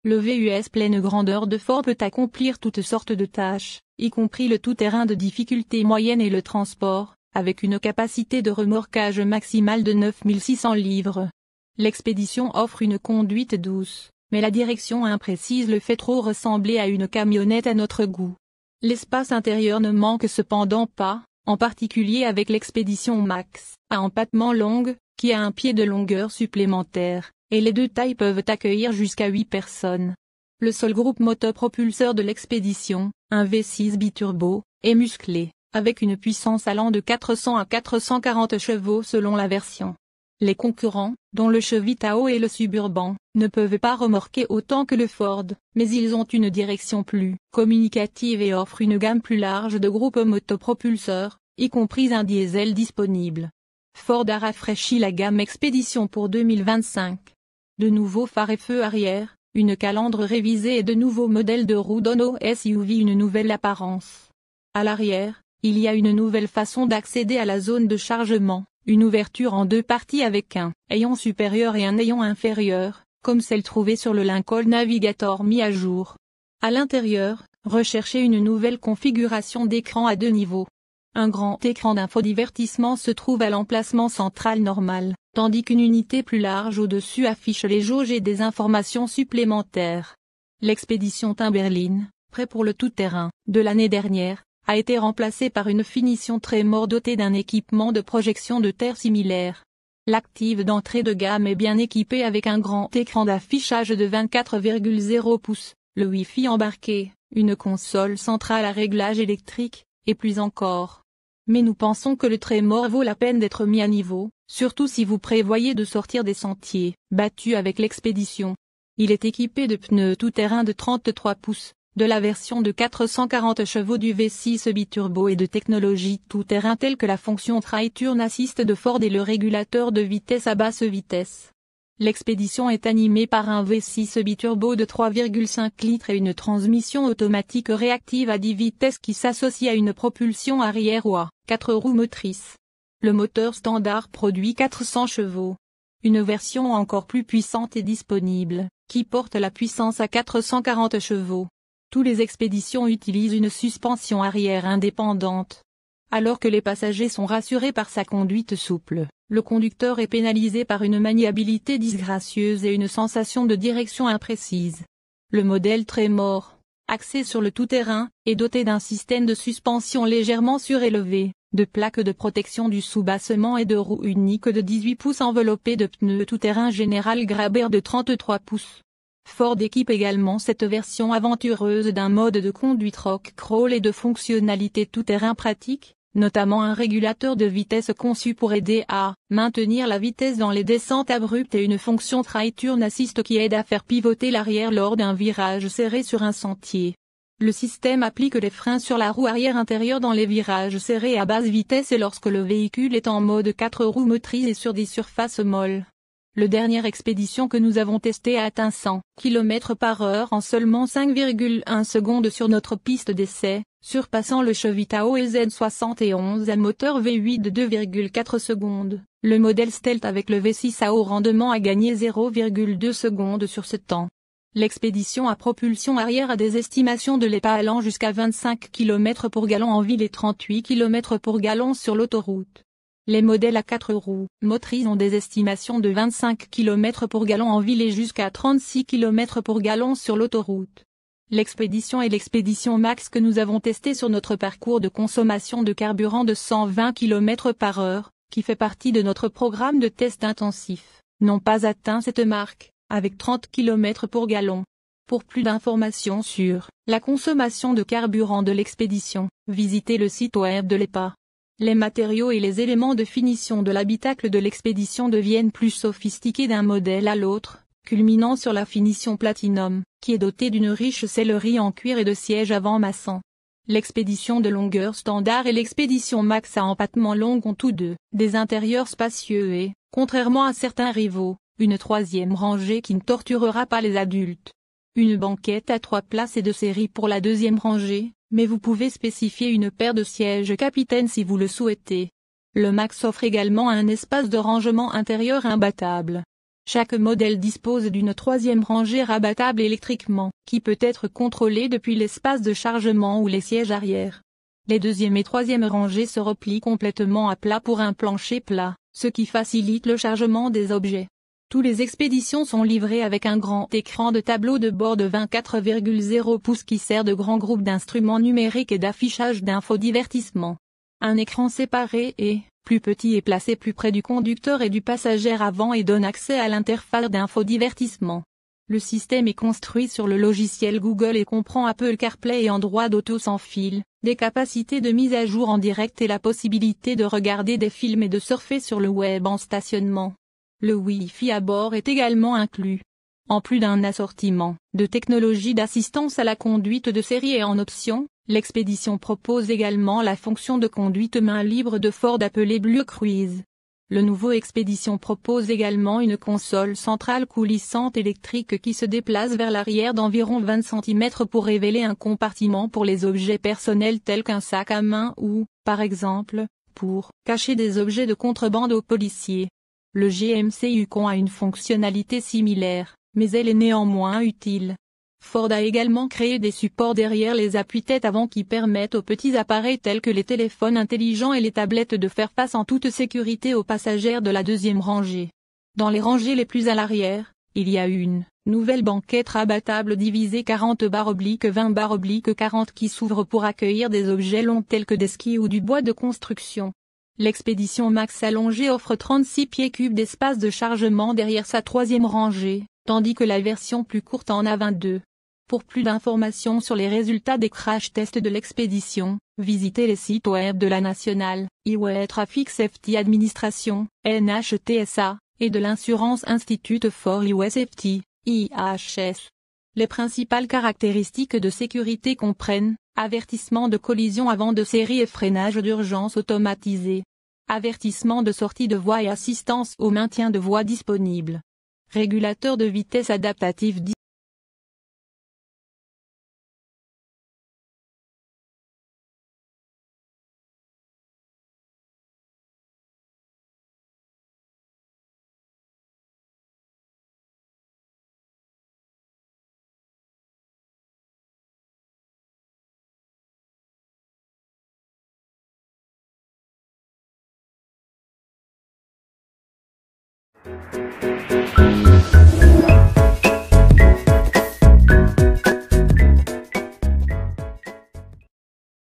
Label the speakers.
Speaker 1: Le VUS pleine grandeur de Ford peut accomplir toutes sortes de tâches, y compris le tout-terrain de difficulté moyenne et le transport, avec une capacité de remorquage maximale de 9600 livres. L'expédition offre une conduite douce, mais la direction imprécise le fait trop ressembler à une camionnette à notre goût. L'espace intérieur ne manque cependant pas, en particulier avec l'expédition Max, à empattement longue, qui a un pied de longueur supplémentaire, et les deux tailles peuvent accueillir jusqu'à 8 personnes. Le seul groupe motopropulseur de l'expédition, un V6 biturbo, est musclé, avec une puissance allant de 400 à 440 chevaux selon la version. Les concurrents, dont le Chevy Tahoe et le Suburban, ne peuvent pas remorquer autant que le Ford, mais ils ont une direction plus communicative et offrent une gamme plus large de groupes motopropulseurs, y compris un diesel disponible. Ford a rafraîchi la gamme Expedition pour 2025. De nouveaux phares et feux arrière, une calandre révisée et de nouveaux modèles de roues donnent au SUV une nouvelle apparence. À l'arrière, il y a une nouvelle façon d'accéder à la zone de chargement. Une ouverture en deux parties avec un hayon supérieur et un hayon inférieur, comme celle trouvée sur le Lincoln Navigator mis à jour. À l'intérieur, recherchez une nouvelle configuration d'écran à deux niveaux. Un grand écran d'infodivertissement se trouve à l'emplacement central normal, tandis qu'une unité plus large au-dessus affiche les jauges et des informations supplémentaires. L'expédition Timberline, prêt pour le tout-terrain, de l'année dernière, a été remplacée par une finition Tremor dotée d'un équipement de projection de terre similaire. L'Active d'entrée de gamme est bien équipée avec un grand écran d'affichage de 24,0 pouces, le Wi-Fi embarqué, une console centrale à réglage électrique, et plus encore. Mais nous pensons que le Tremor vaut la peine d'être mis à niveau, surtout si vous prévoyez de sortir des sentiers battus avec l'expédition. Il est équipé de pneus tout-terrain de 33 pouces. De la version de 440 chevaux du V6 biturbo et de technologies tout-terrain telles que la fonction Tri-Turn Assist de Ford et le régulateur de vitesse à basse vitesse. L'expédition est animée par un V6 biturbo de 3,5 litres et une transmission automatique réactive à 10 vitesses qui s'associe à une propulsion arrière ou à 4 roues motrices. Le moteur standard produit 400 chevaux. Une version encore plus puissante est disponible, qui porte la puissance à 440 chevaux. Tous les expéditions utilisent une suspension arrière indépendante. Alors que les passagers sont rassurés par sa conduite souple, le conducteur est pénalisé par une maniabilité disgracieuse et une sensation de direction imprécise. Le modèle Tremor, axé sur le tout-terrain, est doté d'un système de suspension légèrement surélevé, de plaques de protection du soubassement et de roues uniques de 18 pouces enveloppées de pneus tout-terrain General Grabber de 33 pouces. Ford équipe également cette version aventureuse d'un mode de conduite rock crawl et de fonctionnalités tout-terrain pratiques, notamment un régulateur de vitesse conçu pour aider à maintenir la vitesse dans les descentes abruptes et une fonction Tri-Turn Assist qui aide à faire pivoter l'arrière lors d'un virage serré sur un sentier. Le système applique les freins sur la roue arrière intérieure dans les virages serrés à basse vitesse et lorsque le véhicule est en mode 4 roues motrices et sur des surfaces molles. Le dernière expédition que nous avons testé a atteint 100 km/h en seulement 5,1 secondes sur notre piste d'essai, surpassant le Chevy Tahoe Z71 à moteur V8 de 2,4 secondes. Le modèle Stealth avec le V6 à haut rendement a gagné 0,2 secondes sur ce temps. L'expédition à propulsion arrière a des estimations de l'EPA allant jusqu'à 25 km pour gallon en ville et 38 km pour gallon sur l'autoroute. Les modèles à 4 roues motrices ont des estimations de 25 km pour gallon en ville et jusqu'à 36 km pour gallon sur l'autoroute. L'expédition et l'expédition Max que nous avons testé sur notre parcours de consommation de carburant de 120 km/h, qui fait partie de notre programme de test intensif, n'ont pas atteint cette marque, avec 30 km pour gallon. Pour plus d'informations sur la consommation de carburant de l'expédition, visitez le site web de l'EPA. Les matériaux et les éléments de finition de l'habitacle de l'expédition deviennent plus sophistiqués d'un modèle à l'autre, culminant sur la finition Platinum, qui est dotée d'une riche sellerie en cuir et de sièges avant massants. L'expédition de longueur standard et l'expédition Max à empattement long ont tous deux des intérieurs spacieux et, contrairement à certains rivaux, une troisième rangée qui ne torturera pas les adultes. Une banquette à 3 places est de série pour la deuxième rangée, mais vous pouvez spécifier une paire de sièges capitaine si vous le souhaitez. Le Max offre également un espace de rangement intérieur imbattable. Chaque modèle dispose d'une troisième rangée rabattable électriquement, qui peut être contrôlée depuis l'espace de chargement ou les sièges arrière. Les deuxième et troisième rangées se replient complètement à plat pour un plancher plat, ce qui facilite le chargement des objets. Tous les expéditions sont livrées avec un grand écran de tableau de bord de 24,0 pouces qui sert de grand groupe d'instruments numériques et d'affichage d'infodivertissement. Un écran séparé et, plus petit, est placé plus près du conducteur et du passager avant et donne accès à l'interface d'infodivertissement. Le système est construit sur le logiciel Google et comprend Apple CarPlay et Android Auto sans fil, des capacités de mise à jour en direct et la possibilité de regarder des films et de surfer sur le web en stationnement. Le Wi-Fi à bord est également inclus. En plus d'un assortiment de technologies d'assistance à la conduite de série et en option, l'expédition propose également la fonction de conduite main libre de Ford appelée Blue Cruise. Le nouveau Expédition propose également une console centrale coulissante électrique qui se déplace vers l'arrière d'environ 20 cm pour révéler un compartiment pour les objets personnels tels qu'un sac à main ou, par exemple, pour cacher des objets de contrebande aux policiers. Le GMC Yukon a une fonctionnalité similaire, mais elle est néanmoins utile. Ford a également créé des supports derrière les appuis-têtes avant qui permettent aux petits appareils tels que les téléphones intelligents et les tablettes de faire face en toute sécurité aux passagers de la deuxième rangée. Dans les rangées les plus à l'arrière, il y a une nouvelle banquette rabattable divisée 40/20/40 qui s'ouvre pour accueillir des objets longs tels que des skis ou du bois de construction. L'expédition Max allongée offre 36 pieds cubes d'espace de chargement derrière sa troisième rangée, tandis que la version plus courte en a 22. Pour plus d'informations sur les résultats des crash tests de l'expédition, visitez les sites web de la National Highway Traffic Safety Administration, NHTSA, et de l'Insurance Institute for Highway Safety, IHS. Les principales caractéristiques de sécurité comprennent avertissement de collision avant de série et freinage d'urgence automatisé. Avertissement de sortie de voie et assistance au maintien de voie disponible. Régulateur de vitesse adaptatif